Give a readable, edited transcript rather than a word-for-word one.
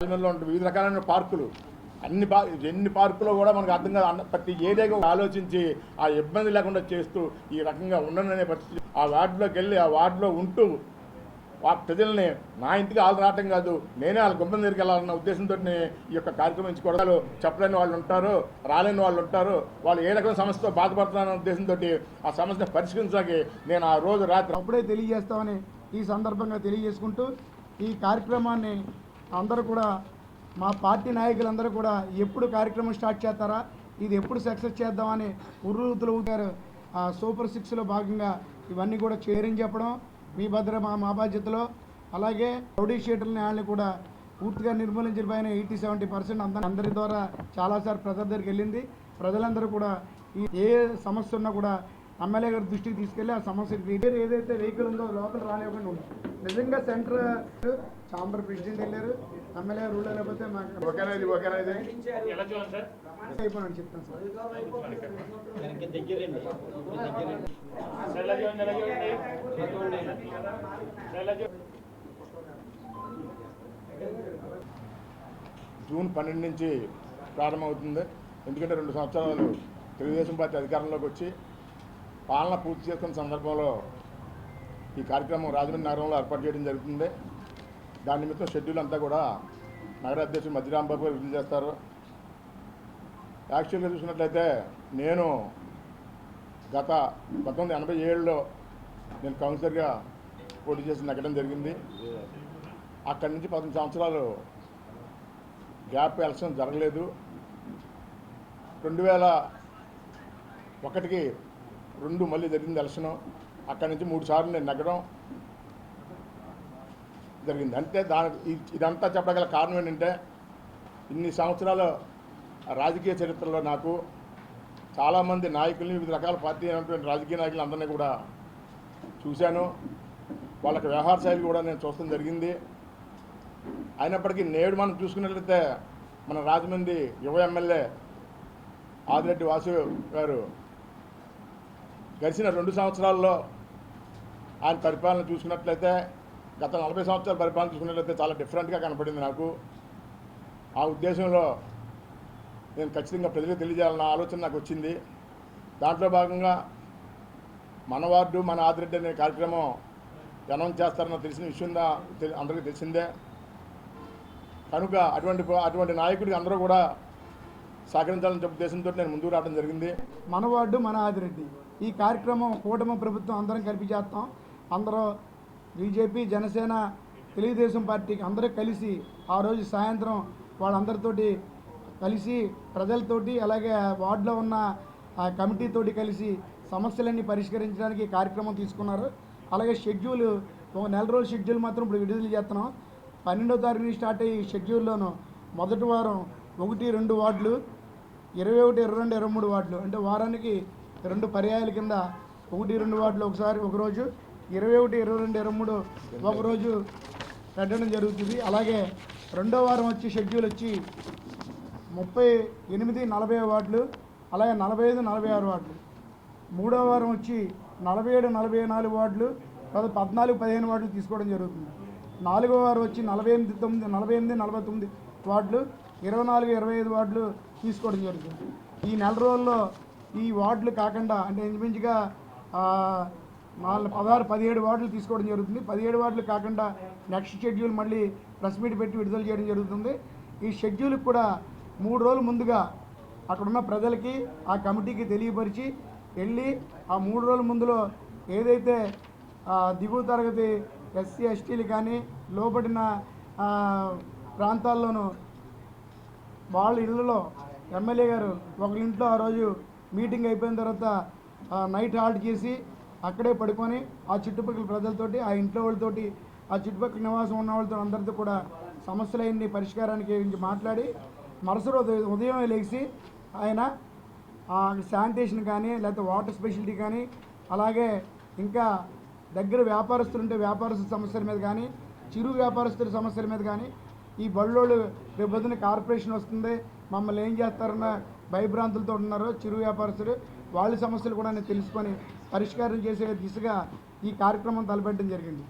రాజమండ్రిలో ఉంటే వివిధ రకాలైన పార్కులు ఎన్ని పార్కులో కూడా మనకు అర్థం కాదు. ప్రతి ఏరియాగా ఆలోచించి ఆ ఇబ్బంది లేకుండా చేస్తూ ఈ రకంగా ఉండననే పరిస్థితి. ఆ వార్డులోకి వెళ్ళి ఆ వార్డులో ఉంటూ ప్రజల్ని నా ఇంటికి వాళ్ళు రావటం కాదు, నేనే వాళ్ళ గుమ్మం దగ్గరికి వెళ్ళాలన్న ఉద్దేశంతో ఈ యొక్క కార్యక్రమం ఎంచుకోవడాలు. చెప్పలేని వాళ్ళు ఉంటారు, రాలేని వాళ్ళు ఉంటారు, వాళ్ళు ఏ రకమైన సమస్యతో బాధపడుతున్నారన్న ఉద్దేశంతో ఆ సమస్యను పరిష్కరించడానికి నేను ఆ రోజు రాత్రి అప్పుడే తెలియజేస్తామని ఈ సందర్భంగా తెలియజేసుకుంటూ ఈ కార్యక్రమాన్ని అందరూ కూడా మా పార్టీ నాయకులందరూ కూడా ఎప్పుడు కార్యక్రమం స్టార్ట్ చేస్తారా, ఇది ఎప్పుడు సక్సెస్ చేద్దామని ఉర్రూతులు ఊగారు. సూపర్ 6లో భాగంగా ఇవన్నీ కూడా చేరింగ్ చెప్పడం మీ భద్ర మా బాధ్యతలో. అలాగే రౌడీ షీటర్లని వాళ్ళని కూడా పూర్తిగా నిర్మూలించిన పైన 80-70% అందరి ద్వారా చాలాసార్లు ప్రజల దగ్గరికి వెళ్ళింది. ప్రజలందరూ కూడా ఏ సమస్య ఉన్నా కూడా ఎమ్మెల్యే గారి దృష్టికి తీసుకెళ్ళి ఆ సమస్య ఏదైతే వెహికల్ ఉందో లోపల రానివ్వకుండా ఉంది. నిజంగా సెంటర్ ఛాంబర్ ప్రెసిడెంట్ వెళ్ళారు, ఎమ్మెల్యే రూల్ లేకపోతే మాకు అయిపోయినా చెప్తాను సార్. జూన్ 12 నుంచి ప్రారంభమవుతుంది. ఎందుకంటే 2 సంవత్సరాలు తెలుగుదేశం పార్టీ అధికారంలోకి వచ్చి పాలన పూర్తి చేసుకున్న సందర్భంలో ఈ కార్యక్రమం రాజమండ్రి నగరంలో ఏర్పాటు చేయడం జరుగుతుంది. దాని నిమిత్తం షెడ్యూల్ అంతా కూడా నగర అధ్యక్షుడు మధ్యరాంబాబు గారు విడుదల చేస్తారు. యాక్చువల్గా చూసినట్లయితే నేను గత 1987లో నేను కౌన్సిలర్గా పోటీ చేసి నెగ్గడం జరిగింది. అక్కడి నుంచి 10 సంవత్సరాలు గ్యాప్ ఎలక్షన్ జరగలేదు. 2001కి 2 మళ్ళీ జరిగింది ఎలక్షను. అక్కడి నుంచి 3 సార్లు నేను నెగ్గడం జరిగింది. అంటే ఇదంతా చెప్పగల కారణం ఏంటంటే ఇన్ని సంవత్సరాల రాజకీయ చరిత్రలో నాకు చాలామంది నాయకుల్ని, వివిధ రకాల పార్టీ అయినటువంటి రాజకీయ నాయకులు అందరినీ కూడా చూశాను. వాళ్ళకి వ్యవహార శైలి కూడా నేను చూడటం జరిగింది. అయినప్పటికీ నేడు మనం చూసుకున్నట్లయితే మన రాజమండ్రి యువ ఎమ్మెల్యే ఆదిరెడ్డి వాసు గారు గడిచిన 2 సంవత్సరాల్లో ఆయన పరిపాలన చూసుకున్నట్లయితే గత 40 సంవత్సరాల పరిపాలన చూసుకున్నట్లయితే చాలా డిఫరెంట్గా కనపడింది నాకు. ఆ ఉద్దేశంలో నేను ఖచ్చితంగా ప్రజలకు తెలియజేయాలన్న ఆలోచన నాకు వచ్చింది. దాంట్లో భాగంగా మన వార్డు మన ఆదిరెడ్డి అనే కార్యక్రమం అనౌన్స్ చేస్తారన్న తెలిసిన విషయం అందరికీ తెలిసిందే. కనుక అటువంటి నాయకుడికి అందరూ కూడా సహకరించాలని చెప్పే ఉద్దేశంతో నేను ముందుకు రావడం జరిగింది. మన వార్డు మన ఆదిరెడ్డి ఈ కార్యక్రమం కూటమి ప్రభుత్వం అందరం కలిపి చేస్తాం. అందరూ బీజేపీ, జనసేన, తెలుగుదేశం పార్టీకి అందరూ కలిసి ఆ రోజు సాయంత్రం వాళ్ళందరితోటి కలిసి ప్రజలతోటి అలాగే వార్డులో ఉన్న కమిటీతోటి కలిసి సమస్యలన్నీ పరిష్కరించడానికి కార్యక్రమం తీసుకున్నారు. అలాగే షెడ్యూల్ ఒక నెల రోజుల షెడ్యూల్ మాత్రం ఇప్పుడు విడుదల చేస్తున్నాం. 12వ తారీఖు స్టార్ట్ అయ్యి షెడ్యూల్లోనూ మొదటి వారం 1-2 వార్డులు, 21, 22, 23 వార్డులు, అంటే వారానికి 2 పర్యాయాల కింద 1-2 వార్డులు ఒకరోజు, 21, 22, 23 ఒకరోజు పెట్టడం జరుగుతుంది. అలాగే రెండో వారం వచ్చి షెడ్యూల్ వచ్చి 38, 40 వార్డులు, అలాగే 45, 46 వార్డులు. మూడో వారం వచ్చి 47, 44 వార్డులు, తర్వాత 14, 15 వార్డులు తీసుకోవడం జరుగుతుంది. నాలుగో వారం వచ్చి 48, 49 వార్డులు, 24, 25 వార్డులు తీసుకోవడం జరుగుతుంది. ఈ నెల రోజుల్లో ఈ వార్డులు కాకుండా అంటే ఇంచుమించుగా 16, 17 వార్డులు తీసుకోవడం జరుగుతుంది. 17 వార్డులు కాకుండా నెక్స్ట్ షెడ్యూల్ మళ్ళీ ప్రెస్ మీట్ పెట్టి విడుదల చేయడం జరుగుతుంది. ఈ షెడ్యూల్కి కూడా 3 రోజులు ముందుగా అక్కడున్న ప్రజలకి ఆ కమిటీకి తెలియపరిచి వెళ్ళి ఆ 3 రోజుల ముందులో ఏదైతే దిగువ తరగతి ఎస్సీ ఎస్టీలు కానీ లోబడిన ప్రాంతాల్లోనూ వాళ్ళ ఇళ్లలో ఎమ్మెల్యే గారు ఒక ఇంట్లో ఆ రోజు మీటింగ్ అయిపోయిన తర్వాత నైట్ హాల్ట్ చేసి అక్కడే పడుకొని ఆ చుట్టుపక్కల ప్రజలతోటి, ఆ ఇంట్లో వాళ్ళతోటి, ఆ చుట్టుపక్కల నివాసం ఉన్న వాళ్ళతో అందరితో కూడా సమస్యలన్నీ పరిష్కారానికి మాట్లాడి మరుసటి రోజు ఉదయం లేచి ఆయన శానిటేషన్ కానీ లేకపోతే వాటర్ స్పెషాలిటీ కానీ అలాగే ఇంకా దగ్గర వ్యాపారస్తులు ఉంటే వ్యాపారస్తుల సమస్యల మీద కానీ చిరు వ్యాపారస్తుల సమస్యల మీద కానీ ఈ బళ్ళోళ్ళు రేపు పొద్దున్న కార్పొరేషన్ వస్తుంది మమ్మల్ని ఏం చేస్తారన్న భయభ్రాంతులతో ఉన్నారు చిరు వ్యాపారస్తులు, వాళ్ళ సమస్యలు కూడా తెలుసుకొని పరిష్కారం చేసే దిశగా ఈ కార్యక్రమం తలపెట్టడం జరిగింది.